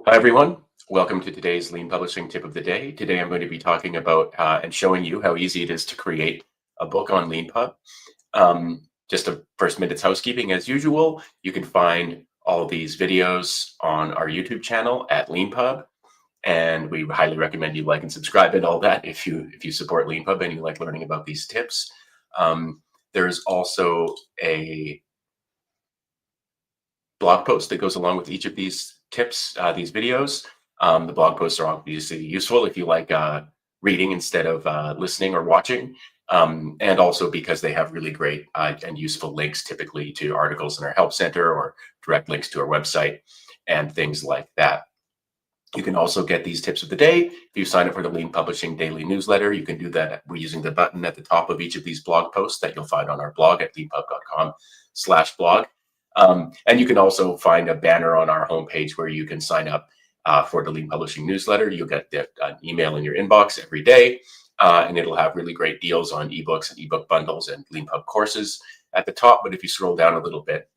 Hi, everyone. Welcome to today's Lean Publishing Tip of the Day. Today, I'm going to be talking about and showing you how easy it is to create a book on Leanpub. Just a first minute's housekeeping as usual. You can find all these videos on our YouTube channel at Leanpub, and we highly recommend you like and subscribe and all that if you support Leanpub and you like learning about these tips. There's also a blog post that goes along with each of these tips, these videos. The blog posts are obviously useful if you like reading instead of listening or watching, and also because they have really great and useful links typically to articles in our help center or direct links to our website and things like that. You can also get these tips of the day if you sign up for the Lean Publishing Daily Newsletter. You can do that using the button at the top of each of these blog posts that you'll find on our blog at leanpub.com/blog. And you can also find a banner on our homepage where you can sign up for the Lean Publishing newsletter. You'll get an email in your inbox every day, and it'll have really great deals on ebooks and ebook bundles and Leanpub courses at the top. But if you scroll down a little bit,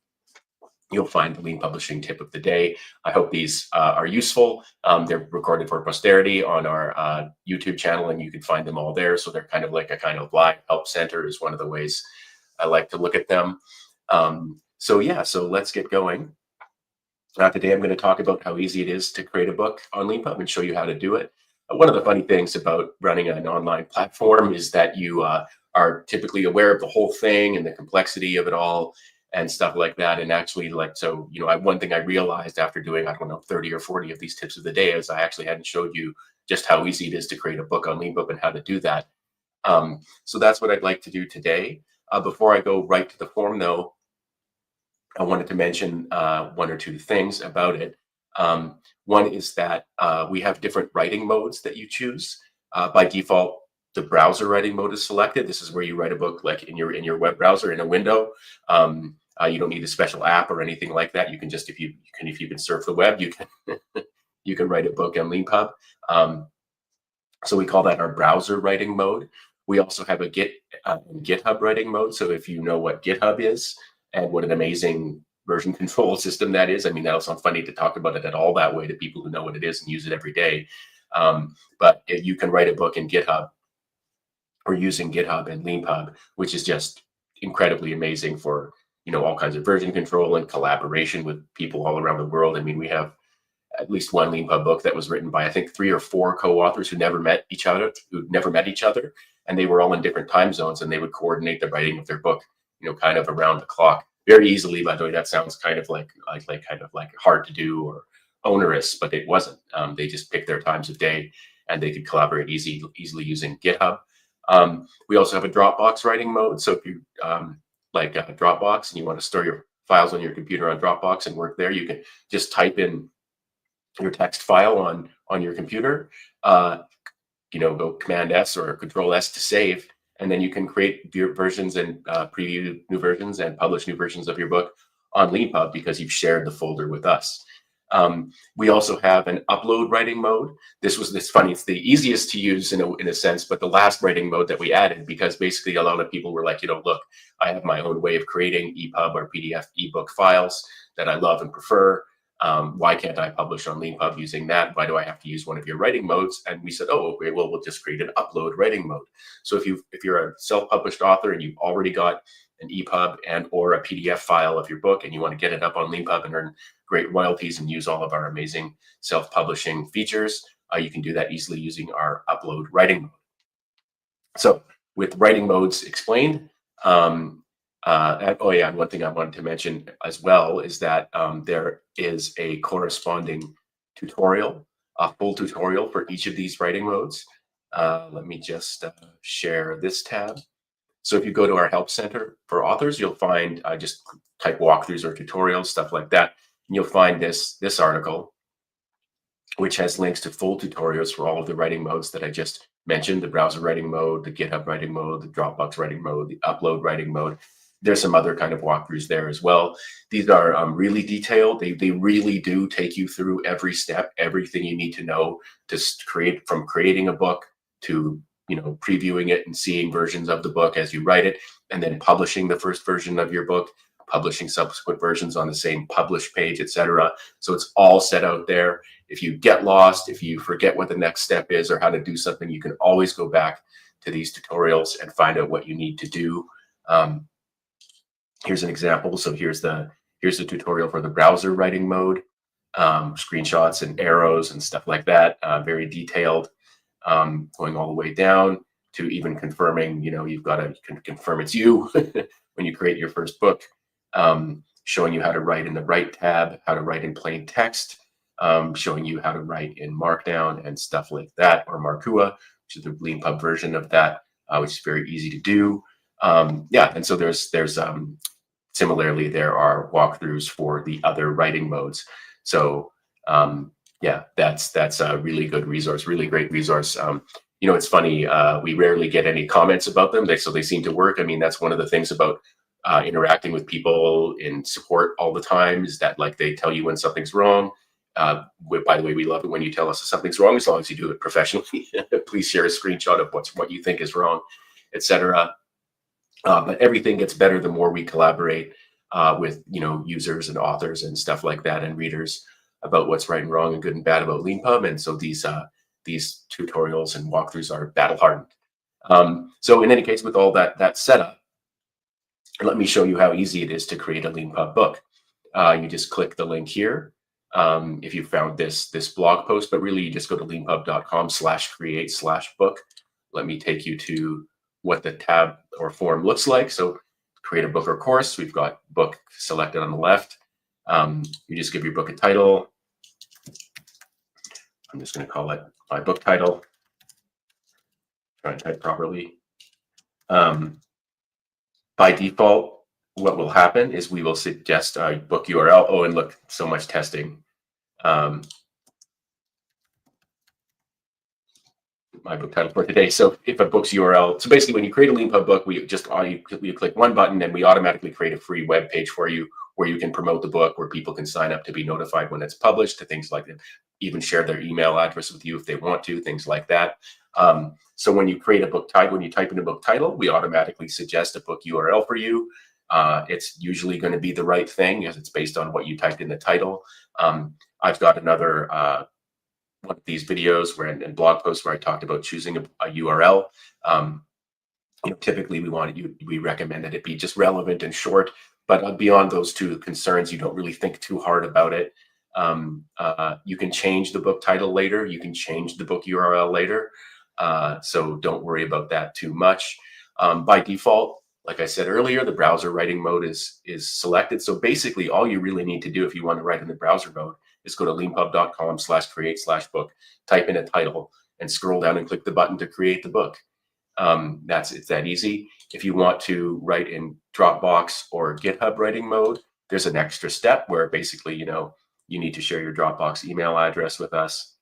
you'll find the Lean Publishing Tip of the Day. I hope these are useful. They're recorded for posterity on our YouTube channel, and you can find them all there. So they're kind of like a kind of live help center is one of the ways I like to look at them. So let's get going. Today I'm going to talk about how easy it is to create a book on Leanpub and show you how to do it. One of the funny things about running an online platform is that you are typically aware of the whole thing and the complexity of it all and stuff like that. And actually, one thing I realized after doing, 30 or 40 of these tips of the day is I actually hadn't showed you just how easy it is to create a book on Leanpub and how to do that. So that's what I'd like to do today. Before I go right to the form, though, I wanted to mention one or two things about it. One is that we have different writing modes that you choose. By default, the browser writing mode is selected. This is where you write a book like in your web browser in a window. You don't need a special app or anything like that. You can just if you can surf the web, you can you can write a book on Leanpub. So we call that our browser writing mode. We also have a GitHub writing mode. So if you know what GitHub is, and what an amazing version control system that is. I mean, that'll sound funny to talk about it at all that way to people who know what it is and use it every day. But if you can write a book in GitHub or using GitHub and Leanpub, which is just incredibly amazing for, all kinds of version control and collaboration with people all around the world. I mean, we have at least one Leanpub book that was written by, I think, 3 or 4 co-authors who never met each other, and they were all in different time zones, and they would coordinate the writing of their book kind of around the clock very easily. By the way, that sounds kind of like hard to do or onerous, but it wasn't. They just picked their times of day and they could collaborate easily using GitHub. We also have a Dropbox writing mode. So if you like Dropbox and you want to store your files on your computer on Dropbox and work there, you can just type in your text file on your computer, go Command S or Control S to save. And then you can create your versions and preview new versions and publish new versions of your book on Leanpub because you've shared the folder with us. We also have an upload writing mode. This funny. It's the easiest to use in a sense, but the last writing mode that we added because basically a lot of people were like, look, I have my own way of creating EPUB or PDF ebook files that I love and prefer. Why can't I publish on Leanpub using that? Why do I have to use one of your writing modes? And we said, oh, okay, well, we'll just create an upload writing mode. So if you're a self-published author and you've already got an EPUB and or a PDF file of your book and you want to get it up on Leanpub and earn great royalties and use all of our amazing self-publishing features, you can do that easily using our upload writing mode. So with writing modes explained, and one thing I wanted to mention as well is that there is a corresponding tutorial, a full tutorial for each of these writing modes. Let me just share this tab. So if you go to our Help Center for Authors, you'll find, just type walkthroughs or tutorials, stuff like that, and you'll find this article, which has links to full tutorials for all of the writing modes that I just mentioned, the browser writing mode, the GitHub writing mode, the Dropbox writing mode, the upload writing mode. There's some other kind of walkthroughs there as well. These are really detailed. They really do take you through every step, everything you need to know to from creating a book to previewing it and seeing versions of the book as you write it, and then publishing the first version of your book, publishing subsequent versions on the same publish page, etc. So it's all set out there. If you get lost, if you forget what the next step is or how to do something, you can always go back to these tutorials and find out what you need to do. Here's an example. So here's the tutorial for the browser writing mode, screenshots and arrows and stuff like that, very detailed, going all the way down to even confirming, you've got to confirm it's you when you create your first book, showing you how to write in the Write tab, how to write in plain text, showing you how to write in Markdown and stuff like that, or Markua, which is the Leanpub version of that, which is very easy to do. Yeah, and so there's similarly, there are walkthroughs for the other writing modes. So yeah, that's a really good resource, really great resource. It's funny, we rarely get any comments about them, so they seem to work. I mean, that's one of the things about interacting with people in support all the time, is that like they tell you when something's wrong. By the way, we love it when you tell us if something's wrong, as long as you do it professionally. Please share a screenshot of what you think is wrong, etc. But everything gets better the more we collaborate with users and authors and stuff like that, and readers, about what's right and wrong and good and bad about Leanpub. And so these tutorials and walkthroughs are battle hardened. So in any case, with all that setup, let me show you how easy it is to create a Leanpub book. You just click the link here. If you found this blog post, but really you just go to leanpub.com/create/book. Let me take you to what the tab or form looks like. So create a book or course. We've got book selected on the left. You just give your book a title. I'm just going to call it my book title. Try and type properly. By default, what will happen is we will suggest a book URL. Oh, and look, so much testing. My book title for today. So if a book's URL, so basically when you create a Leanpub book, you click one button and we automatically create a free web page for you where you can promote the book, where people can sign up to be notified when it's published, to things like that, even share their email address with you if they want to, things like that. So when you create a book title, when you type in a book title, we automatically suggest a book URL for you. It's usually going to be the right thing, as it's based on what you typed in the title. I've got another one of these videos and blog posts where I talked about choosing a URL. Typically we recommend that it be just relevant and short, but beyond those two concerns, you don't really think too hard about it. You can change the book title later. You can change the book URL later. So don't worry about that too much. By default, like I said earlier, the browser writing mode is selected. So basically all you really need to do if you want to write in the browser mode is go to leanpub.com/create/book, type in a title, and scroll down and click the button to create the book. It's that easy. If you want to write in Dropbox or GitHub writing mode, there's an extra step where basically, you need to share your Dropbox email address with us.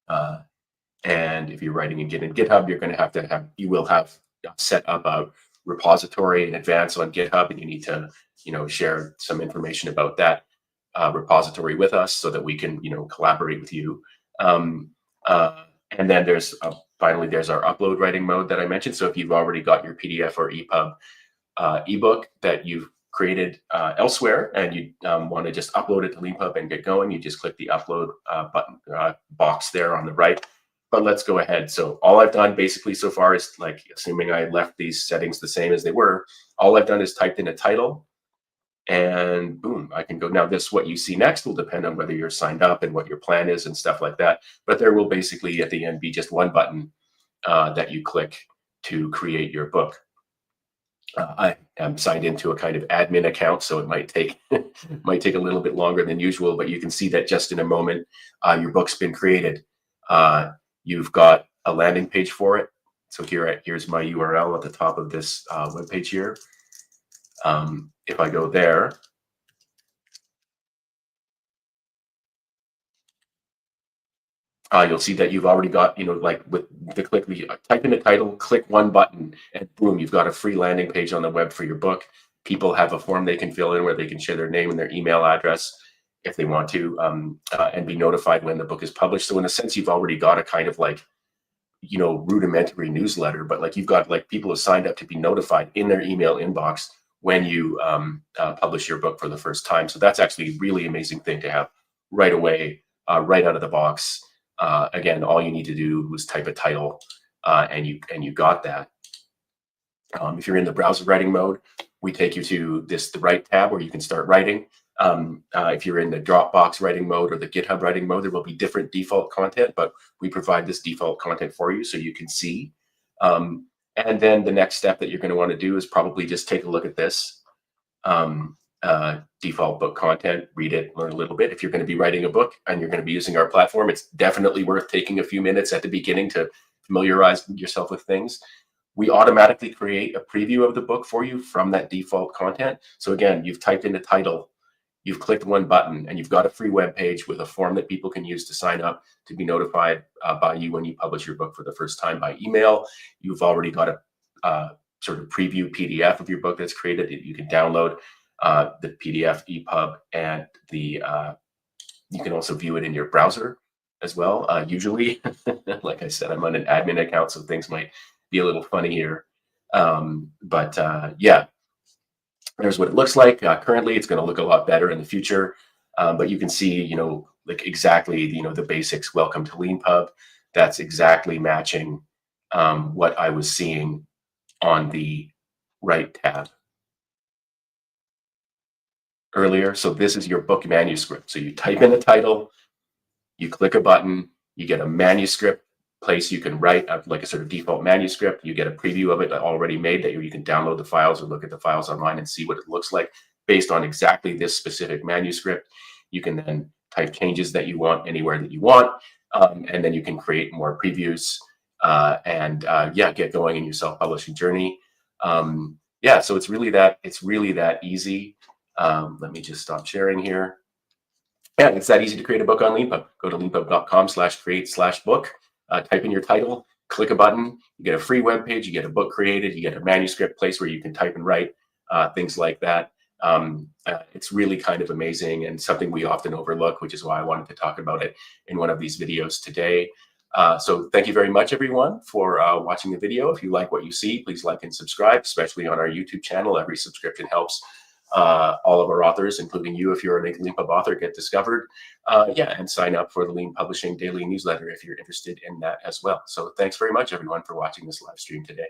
And if you're writing in GitHub, you're going to you will have set up a repository in advance on GitHub, and you need to, share some information about that repository with us so that we can, collaborate with you. And then finally, there's our upload writing mode that I mentioned. So if you've already got your PDF or EPUB ebook that you've created elsewhere and you want to just upload it to Leanpub and get going, you just click the upload button box there on the right. But let's go ahead. So all I've done basically so far is, like, assuming I left these settings the same as they were, all I've done is typed in a title, and boom, I can go. Now what you see next will depend on whether you're signed up and what your plan is and stuff like that. But there will basically at the end be just one button that you click to create your book. I am signed into a kind of admin account, so it might take a little bit longer than usual, but you can see that just in a moment, your book's been created. You've got a landing page for it. So here's my URL at the top of this web page here. If I go there, you'll see that you've already got, like with the type in the title, click one button, and boom, you've got a free landing page on the web for your book. People have a form they can fill in where they can share their name and their email address if they want to, and be notified when the book is published. So in a sense, you've already got a kind of like, rudimentary newsletter, but like you've got like people who signed up to be notified in their email inbox when you publish your book for the first time. So that's actually a really amazing thing to have right away, right out of the box. Again, all you need to do was type a title, and you got that. If you're in the browser writing mode, we take you to the Write tab where you can start writing. If you're in the Dropbox writing mode or the GitHub writing mode, there will be different default content, but we provide this default content for you so you can see. And then the next step that you're going to want to do is probably just take a look at this default book content, read it, learn a little bit. If you're going to be writing a book and you're going to be using our platform, it's definitely worth taking a few minutes at the beginning to familiarize yourself with things. We automatically create a preview of the book for you from that default content. So again, you've typed in the title, you've clicked one button, and you've got a free web page with a form that people can use to sign up to be notified by you when you publish your book for the first time by email. You've already got a sort of preview PDF of your book that's created. You can download the PDF, EPUB, and you can also view it in your browser as well. Usually, like I said, I'm on an admin account, so things might be a little funny here. Yeah, there's what it looks like. Currently, it's going to look a lot better in the future. But you can see, like exactly, the basics. Welcome to Leanpub. That's exactly matching what I was seeing on the Write tab earlier. So this is your book manuscript. So you type in the title, you click a button, you get a manuscript place you can write like a sort of default manuscript. You get a preview of it already made that you can download the files or look at the files online and see what it looks like based on exactly this specific manuscript. You can then type changes that you want anywhere that you want, and then you can create more previews and get going in your self-publishing journey. Yeah, so it's really that easy. Let me just stop sharing here. Yeah, it's that easy to create a book on Leanpub. Go to leanpub.com/create/book. Type in your title, click a button, you get a free web page, you get a book created, you get a manuscript place where you can type and write, things like that. It's really kind of amazing and something we often overlook, which is why I wanted to talk about it in one of these videos today. So thank you very much, everyone, for watching the video. If you like what you see, please like and subscribe, especially on our YouTube channel. Every subscription helps all of our authors, including you, if you're a Leanpub author, get discovered. And sign up for the Lean Publishing Daily Newsletter if you're interested in that as well. So thanks very much, everyone, for watching this live stream today.